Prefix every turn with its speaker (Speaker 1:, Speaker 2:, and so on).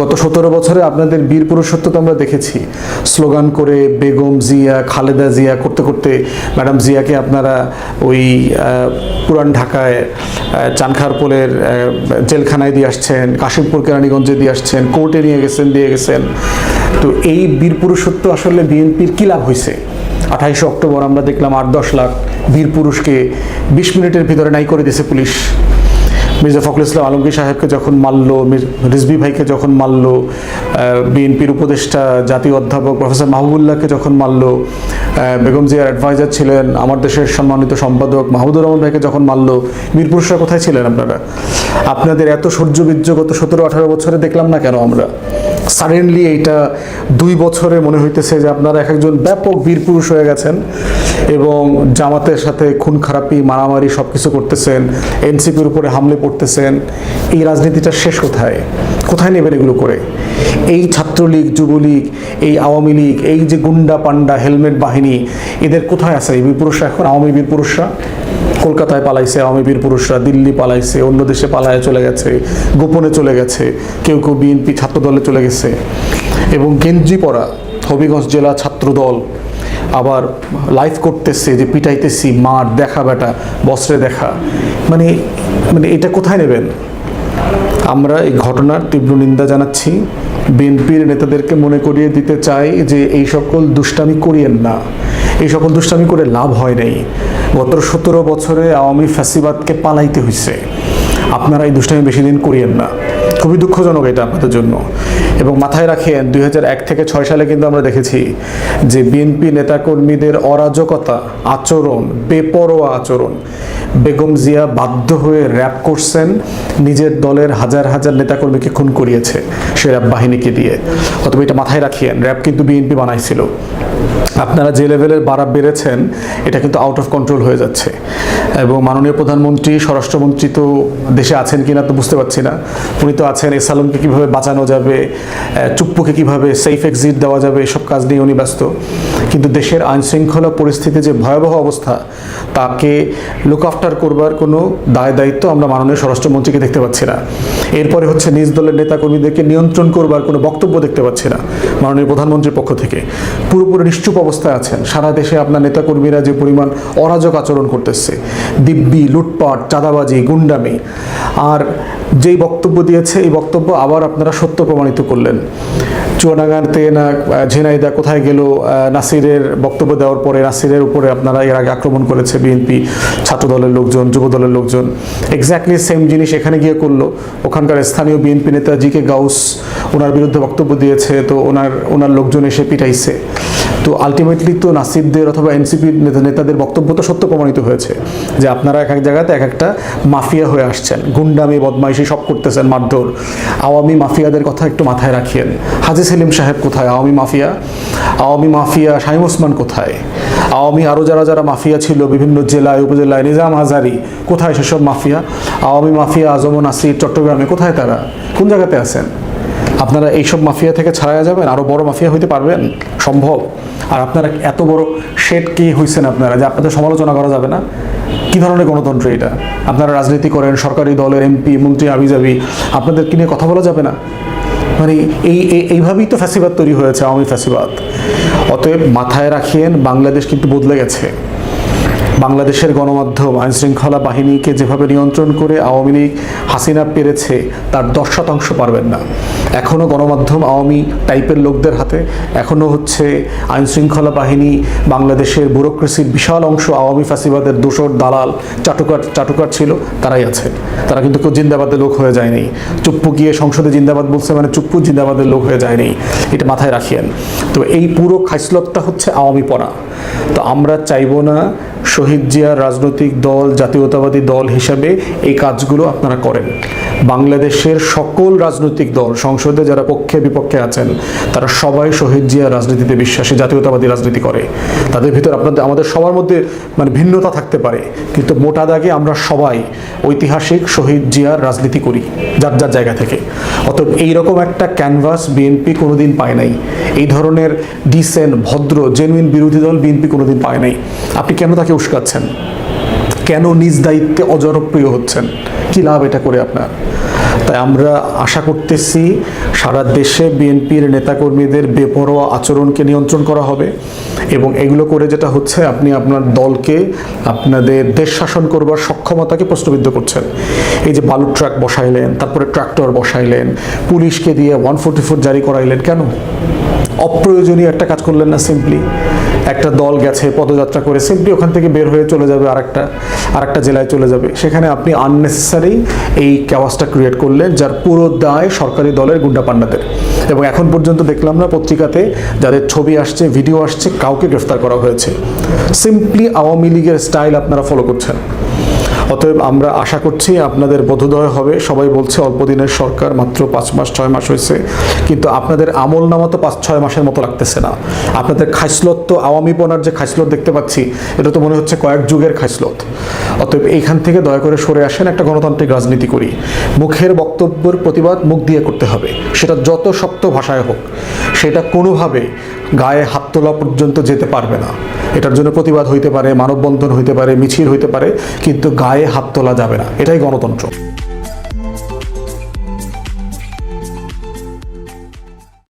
Speaker 1: গত 17 বছরে আপনাদের বীর পুরুষত্ব তো আমরা দেখেছি, স্লোগান করে বেগম জিয়া, খালেদা জিয়া করতে করতে ম্যাডাম জিয়াকে আপনারা ওই পুরান ঢাকায় চানখারপোলের জেলখানায় দিয়ে আসছেন, কাশিমপুর কেরানীগঞ্জে দিয়ে আসছেন, কোর্টে নিয়ে গেছেন, দিয়ে গেছেন। তো এই বীর পুরুষত্ব আসলে বিএনপির কী লাভ হয়েছে? 28 অক্টোবর আমরা দেখলাম 8-10 লাখ বীর পুরুষকে 20 মিনিটের ভিতরে নাই করে দিয়েছে পুলিশ। মির্জা ফখরুল ইসলাম আলমগীর সাহেবকে যখন মারল, রিজভী ভাইকে যখন মারল, বিএনপির উপদেষ্টা জাতীয় অধ্যাপক প্রফেসর মাহবুবুল্লাহকে যখন মারল, বেগম জিয়ার অ্যাডভাইজার ছিলেন আমার দেশের সম্মানিত সম্পাদক মাহমুদুর রহমান ভাইকে যখন মারল, বীর পুরুষরা কোথায় ছিলেন আপনারা? আপনাদের এত সূর্যবীর্য গত 17-18 বছরে দেখলাম না কেন আমরা? সাডেনলি এইটা 2 বছরে মনে হইতেছে যে আপনারা এক একজন ব্যাপক বীর পুরুষ হয়ে গেছেন এবং জামাতের সাথে খুন খারাপি, মারামারি সব কিছু করতেছেন, এনসিপির উপরে হামলে পড়তেছেন। এই রাজনীতিটা শেষ কোথায়? কোথায় নেবেন এগুলো করে? এই ছাত্রলীগ, যুবলীগ, এই আওয়ামী লীগ, এই যে গুন্ডা পান্ডা হেলমেট বাহিনী, এদের কোথায় আছে এই বীর পুরুষরা? এখন আওয়ামী বীর পুরুষরা কলকাতায় পালাইছে, আওয়ামী বীর পুরুষরা দিল্লি পালাইছে, অন্য দেশে পালায় চলে গেছে, গোপনে চলে গেছে, কেউ কেউ বিএনপি ছাত্রদলে চলে গেছে। এবং গেঞ্জি পরা হবিগঞ্জ জেলা ছাত্রদল আবার লাইভ করতেছে যে পিটাইতেছি, মার দেখা, বেটা বস্ত্রে দেখা। মানে মানে এটা কোথায় নেবেন? আমরা এই ঘটনার তীব্র নিন্দা জানাচ্ছি। বিএনপির নেতাদেরকে মনে করিয়ে দিতে চাই যে এই সকল দুষ্টামি করিয়েন না, এই সকল দুষ্টামি করে লাভ হয় নাই। গত 17 বছরে আওয়ামী ফ্যাসিবাদকে পালাইতে হয়েছে, আপনারা এই দুষ্টামি বেশি দিন করিয়েন না। খুবই দুঃখজনক এটা আপনাদের জন্য। এবং মাথায় রাখেন 2001 থেকে 6 সালে কিন্তু আমরা দেখেছি যে বিএনপি নেতাকর্মীদের অরাজকতা, আচরণ, বেপরোয়া আচরণ, বেগম জিয়া বাধ্য হয়ে র্যাপ করছেন, নিজের দলের হাজার হাজার নেতাকর্মীকে খুন করিয়েছে সে র্যাব বাহিনীকে দিয়ে। অথবা এটা মাথায় রাখিয়েন, র্যাব কিন্তু বিএনপি বানাইছিল। আপনারা যে লেভেলের বাড়া বেড়েছেন এটা কিন্তু আউট অফ কন্ট্রোল হয়ে যাচ্ছে। এবং মাননীয় প্রধানমন্ত্রী, স্বরাষ্ট্রমন্ত্রী তো দেশে আছেন কিনা তো বুঝতে পারছি না, উনি তো আছেন। এসালমকে কীভাবে বাঁচানো যাবে, চুপ্পুকে কীভাবে সেফ এক্সিট দেওয়া যাবে, এসব কাজ নিয়ে উনি ব্যস্ত। কিন্তু দেশের আইনশৃঙ্খলা পরিস্থিতি যে ভয়াবহ অবস্থা, তাকে লুক আফটার করবার কোনো দায় দায়িত্ব আমরা মাননীয় স্বরাষ্ট্রমন্ত্রীকে দেখতে পাচ্ছি না। এরপরে হচ্ছে নিজ দলের নেতাকর্মীদেরকে নিয়ন্ত্রণ করবার কোনো বক্তব্য দেখতে পাচ্ছি না মাননীয় প্রধানমন্ত্রীর পক্ষ থেকে। পুরোপুরি নিশ্চুপ অবস্থায় আছেন। সারা দেশে আপনার নেতাকর্মীরা যে পরিমাণ অরাজক আচরণ করতেছে, দিব্যি, লুটপাট, চাঁদাবাজি, গুন্ডামি, আর যেই বক্তব্য দিয়েছে এই বক্তব্য আবার আপনারা সত্য প্রমাণিত করলেন। চুয়াডাঙ্গাতে না ঝিনাইদা কোথায় গেল, নাসিরের বক্তব্য দেওয়ার পরে নাসিরের উপরে আপনারা এর আগে আক্রমণ করেছে বিএনপি ছাত্রদলের লোকজন, যুবদলের লোকজন। এক্স্যাক্টলি সেম জিনিস এখানে গিয়ে করলো। ওখানকার স্থানীয় বিএনপি নেতা জি.কে. গাউস ওনার বিরুদ্ধে বক্তব্য দিয়েছে, তো ওনার লোকজন এসে পিটাইছে। তো আলটিমেটলি তো নাসিরদের অথবা এনসিপি নেতাদের বক্তব্য তো সত্য প্রমাণিত হয়েছে যে আপনারা এক এক জায়গাতে এক একটা মাফিয়া হয়ে আসছেন, গুন্ডামি, বদমাইশি সব করতেছেন, মারধর। আওয়ামী মাফিয়াদের কথা একটু মাথায় রাখিয়েন। হাজী সেলিম সাহেব কোথায়? আওয়ামী মাফিয়া। আওয়ামী মাফিয়া শামীম ওসমান কোথায়? আওয়ামী আরও যারা মাফিয়া ছিল বিভিন্ন জেলায়, উপজেলায়, নিজাম হাজারি কোথায় সেসব মাফিয়া? আওয়ামী মাফিয়া আজম ও নাসির চট্টগ্রামে কোথায়? তারা কোন জায়গাতে আছেন? আপনারা এইসব মাফিয়া থেকে ছাড়া যাবেন? আরও বড় মাফিয়া হইতে পারবেন? সম্ভব? আর আপনারা এত বড় শেড কি হয়েছেন আপনারা যে আপনাদের সমালোচনা করা যাবে না? কী ধরনের গণতন্ত্র এটা? আপনারা রাজনীতি করেন, সরকারি দলের এমপি মন্ত্রী আবিজাবি, আপনাদেরকে নিয়ে কথা বলা যাবে না? মানে এইভাবেই তো ফ্যাসিবাদ তৈরি হয়েছে, আওয়ামী ফ্যাসিবাদ। অতএব মাথায় রাখিয়েন, বাংলাদেশ কিন্তু বদলে গেছে। বাংলাদেশের গণমাধ্যম আইনশৃঙ্খলা বাহিনীকে যেভাবে নিয়ন্ত্রণ করে আওয়ামী লীগ হাসিনা পেরেছে তার 10% পারবেন না। এখনও গণমাধ্যম আওয়ামী টাইপের লোকদের হাতে, এখনও হচ্ছে আইনশৃঙ্খলা বাহিনী, বাংলাদেশের ব্যুরোক্রেসির বিশাল অংশ আওয়ামী ফ্যাসিবাদের দোসর, দালাল, চাটুকার ছিল, তারাই আছে। তারা কিন্তু কেউ জিন্দাবাদের লোক হয়ে যায়নি। চুপ্পু গিয়ে সংসদে জিন্দাবাদ বলছে মানে চুপ্পু জিন্দাবাদের লোক হয়ে যায়নি, এটা মাথায় রাখিয়েন। তো এই পুরো খাইসলতটা হচ্ছে আওয়ামী পড়া। তো আমরা চাইবো না শহীদ জিয়ার রাজনৈতিক দল, জাতীয়তাবাদী দল হিসাবে এই কাজগুলো আপনারা করেন। বাংলাদেশের সকল রাজনৈতিক দল, সংসদে যারা পক্ষে বিপক্ষে আছেন, তারা সবাই শহীদ জিয়ার রাজনীতিতে বিশ্বাসী, জাতীয়তাবাদী রাজনীতি করে। তাদের ভিতর আমাদের সবার মধ্যে মানে ভিন্নতা থাকতে পারে, কিন্তু মোটা দাগে আমরা সবাই ঐতিহাসিক শহীদ জিয়ার রাজনীতি করি যার যার জায়গা থেকে। অতএব এইরকম একটা ক্যানভাস বিএনপি কোনোদিন পায় নাই। এই ধরনের ডিসেন্ট, ভদ্র, জেনুইন বিরোধী দল বিএনপি কোনোদিন পায় নাই। আপনি কেন তাকে উস্কাচ্ছেন? কেন নিজ দায়িত্বে অজনপ্রিয় হচ্ছেন? কি লাভ এটা করে আপনার? তাই আমরা আশা করতেছি সারা দেশে বিএনপির নেতাকর্মীদের বেপরোয়া আচরণকে নিয়ন্ত্রণ করা হবে এবং এগুলো করে যেটা হচ্ছে আপনি আপনার দলকে আপনাদের দেশ শাসন করবার সক্ষমতাকে প্রশ্নবিদ্ধ করছেন। এই যে বালু ট্রাক বসাইলেন, তারপরে ট্রাক্টর বসাইলেন, পুলিশকে দিয়ে 144 জারি করাইলেন, কেন? অপ্রয়োজনীয় একটা কাজ করলেন না? সিম্পলি একটা দল গেছে পদযাত্রা করে, সিম্পলি ওখান থেকে বের হয়ে চলে যাবে আরেকটা জেলায় চলে যাবে, সেখানে আপনি আননেসেসারি এই ক্যাওয়াসটা ক্রিয়েট করলেন, যার পুরো দায় সরকারি দলের গুন্ডা পান্ডাদের। এবং এখন পর্যন্ত দেখলাম না পত্রিকাতে যাদের ছবি আসছে, ভিডিও আসছে, কাউকে গ্রেফতার করা হয়েছে। সিম্পলি আওয়ামী লীগের স্টাইল আপনারা ফলো করছেন। অতএব আমরা আশা করছি আপনাদের বোধোদয় হবে। সবাই বলছে অল্প দিনের সরকার, মাত্র 5 মাস 6 মাস হয়েছে, কিন্তু আপনাদের আমল নামা তো 5-6 মাসের মতো লাগতেছে না। আপনাদের খাইসলত তো আওয়ামীপনার যে খাইসলত দেখতে পাচ্ছি, এটা তো মনে হচ্ছে কয়েক যুগের খাইসলত। অতএব এইখান থেকে দয়া করে সরে আসেন, একটা গণতান্ত্রিক রাজনীতি করি। মুখের বক্তব্যের প্রতিবাদ মুখ দিয়ে করতে হবে, সেটা যত শক্ত ভাষায় হোক, সেটা কোনোভাবে গায়ে হাত তোলা পর্যন্ত যেতে পারবে না। এটার জন্য প্রতিবাদ হইতে পারে, মানববন্ধন হইতে পারে, মিছিল হইতে পারে, কিন্তু গায়ে হাত তোলা যাবে না। এটাই গণতন্ত্র।